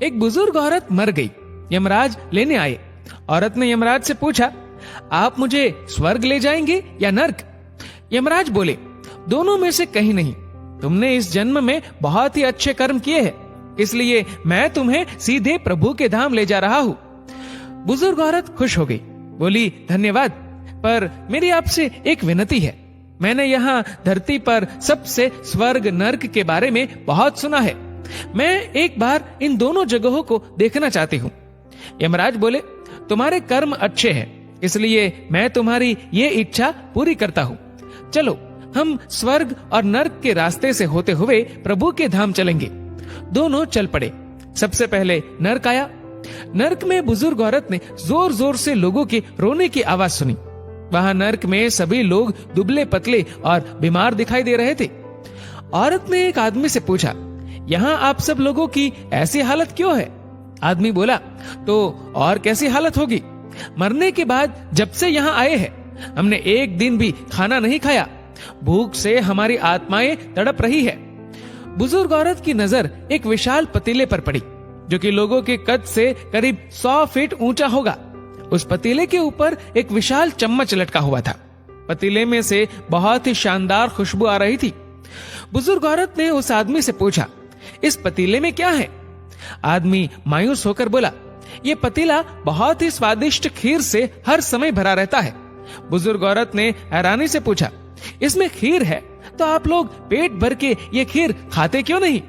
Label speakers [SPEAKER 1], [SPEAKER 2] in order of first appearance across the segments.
[SPEAKER 1] एक बुजुर्ग औरत मर गई। यमराज लेने आए। औरत ने यमराज से पूछा, आप मुझे स्वर्ग ले जाएंगे या नर्क? यमराज बोले, दोनों में से कहीं नहीं। तुमने इस जन्म में बहुत ही अच्छे कर्म किए हैं, इसलिए मैं तुम्हें सीधे प्रभु के धाम ले जा रहा हूँ। बुजुर्ग औरत खुश हो गई, बोली, धन्यवाद, पर मेरी आपसे एक विनती है। मैंने यहाँ धरती पर सबसे स्वर्ग नर्क के बारे में बहुत सुना है। मैं एक बार इन दोनों जगहों को देखना चाहती हूँ। यमराज बोले, तुम्हारे कर्म अच्छे हैं, इसलिए मैं तुम्हारी ये इच्छा पूरी करता हूँ। चलो हम स्वर्ग और नर्क के रास्ते से होते हुए प्रभु के धाम चलेंगे। दोनों चल पड़े। सबसे पहले नर्क आया। नर्क में बुजुर्ग औरत ने जोर जोर से लोगों के रोने की आवाज सुनी। वहां नर्क में सभी लोग दुबले पतले और बीमार दिखाई दे रहे थे। औरत ने एक आदमी से पूछा, यहाँ आप सब लोगों की ऐसी हालत क्यों है? आदमी बोला, तो और कैसी हालत होगी? मरने के बाद जब से यहाँ आए हैं, हमने एक दिन भी खाना नहीं खाया। भूख से हमारी आत्माएं तड़प रही है। बुजुर्ग औरत की नजर एक विशाल पतीले पर पड़ी, जो कि लोगों के कद से करीब 100 फीट ऊंचा होगा। उस पतीले के ऊपर एक विशाल चम्मच लटका हुआ था। पतीले में से बहुत ही शानदार खुशबू आ रही थी। बुजुर्ग औरत ने उस आदमी से पूछा, इस पतीले में क्या है? आदमी मायूस होकर बोला, ये पतीला बहुत ही स्वादिष्ट खीर से हर समय भरा रहता है। बुजुर्ग औरत ने हैरानी से पूछा, इसमें खीर है तो आप लोग पेट भर के ये खीर खाते क्यों नहीं?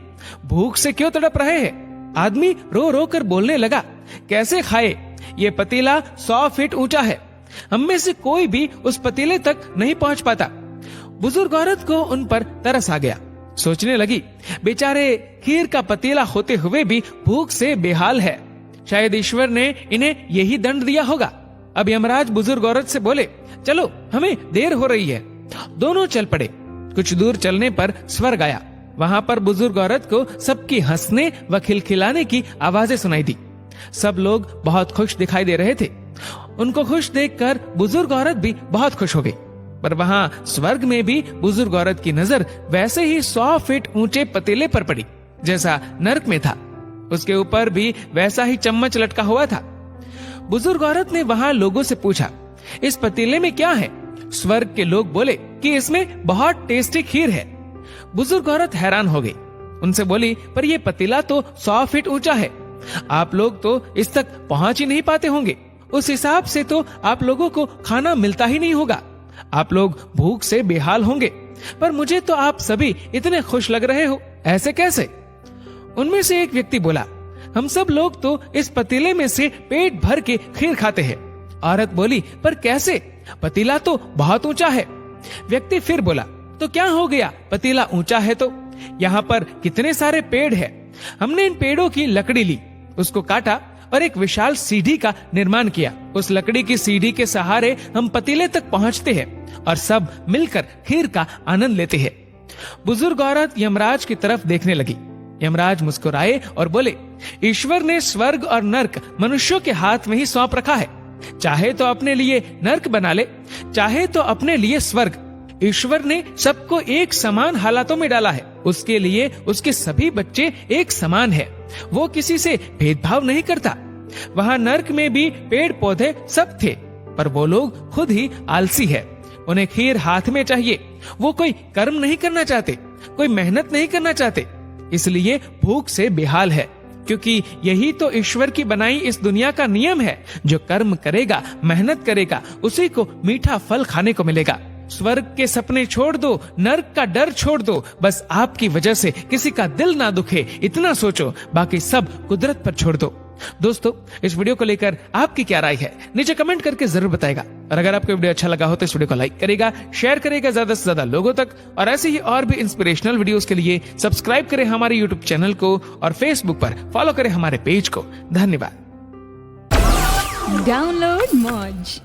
[SPEAKER 1] भूख से क्यों तड़प रहे हैं? आदमी रो रो कर बोलने लगा, कैसे खाए? ये पतीला 100 फीट ऊंचा है। हम में से कोई भी उस पतीले तक नहीं पहुंच पाता। बुजुर्ग औरत को उन पर तरस आ गया। सोचने लगी, बेचारे खीर का पतीला होते हुए भी भूख से बेहाल है। शायद ईश्वर ने इन्हें यही दंड दिया होगा। अब यमराज बुजुर्ग औरत से बोले, चलो हमें देर हो रही है। दोनों चल पड़े। कुछ दूर चलने पर स्वर्ग आया। वहां पर बुजुर्ग औरत को सबकी हंसने व खिलखिलाने की आवाजें सुनाई दी। सब लोग बहुत खुश दिखाई दे रहे थे। उनको खुश देखकर बुजुर्ग औरत भी बहुत खुश हो गई। पर वहां स्वर्ग में भी बुजुर्ग औरत की नजर वैसे ही 100 फीट ऊंचे पतीले पर पड़ी जैसा नर्क में था। उसके ऊपर भी वैसा ही चम्मच लटका हुआ था। बुजुर्ग औरत ने वहां लोगों से पूछा, इस पतीले में क्या है? स्वर्ग के लोग बोले कि इसमें बहुत टेस्टी खीर है। बुजुर्ग औरत हैरान हो गई। उनसे बोली, पर यह पतीला तो 100 फीट ऊंचा है। आप लोग तो इस तक पहुंच ही नहीं पाते होंगे। उस हिसाब से तो आप लोगों को खाना मिलता ही नहीं होगा। आप लोग भूख से बेहाल होंगे। पर मुझे तो आप सभी इतने खुश लग रहे हो, ऐसे कैसे? उनमें से एक व्यक्ति बोला, हम सब लोग तो इस पतीले में से पेट भर के खीर खाते हैं। औरत बोली, पर कैसे? पतीला तो बहुत ऊंचा है। व्यक्ति फिर बोला, तो क्या हो गया? पतीला ऊंचा है तो यहाँ पर कितने सारे पेड़ हैं। हमने इन पेड़ों की लकड़ी ली, उसको काटा और एक विशाल सीढ़ी का निर्माण किया। उस लकड़ी की सीढ़ी के सहारे हम पतीले तक पहुँचते हैं और सब मिलकर खीर का आनंद लेते हैं। बुजुर्ग औरत यमराज की तरफ देखने लगी। यमराज मुस्कुराए और बोले, ईश्वर ने स्वर्ग और नर्क मनुष्यों के हाथ में ही सौंप रखा है। चाहे तो अपने लिए नर्क बना ले, चाहे तो अपने लिए स्वर्ग। ईश्वर ने सबको एक समान हालातों में डाला है। उसके लिए उसके सभी बच्चे एक समान है। वो किसी से भेदभाव नहीं करता। वहाँ नर्क में भी पेड़ पौधे सब थे, पर वो लोग खुद ही आलसी है। उन्हें खीर हाथ में चाहिए। वो कोई कर्म नहीं करना चाहते, कोई मेहनत नहीं करना चाहते, इसलिए भूख से बेहाल है। क्योंकि यही तो ईश्वर की बनाई इस दुनिया का नियम है। जो कर्म करेगा, मेहनत करेगा, उसी को मीठा फल खाने को मिलेगा। स्वर्ग के सपने छोड़ दो, नर्क का डर छोड़ दो। बस आपकी वजह से किसी का दिल ना दुखे, इतना सोचो। बाकी सब कुदरत पर छोड़ दो। दोस्तों, इस वीडियो को लेकर आपकी क्या राय है, नीचे कमेंट करके जरूर बताएगा। और अगर आपको वीडियो अच्छा लगा हो तो इस वीडियो को लाइक करेगा, शेयर करेगा ज्यादा से ज्यादा लोगों तक। और ऐसे ही और भी इंस्पिरेशनल वीडियोस के लिए सब्सक्राइब करें हमारे यूट्यूब चैनल को और फेसबुक पर फॉलो करें हमारे पेज को। धन्यवाद।
[SPEAKER 2] डाउनलोड मौज।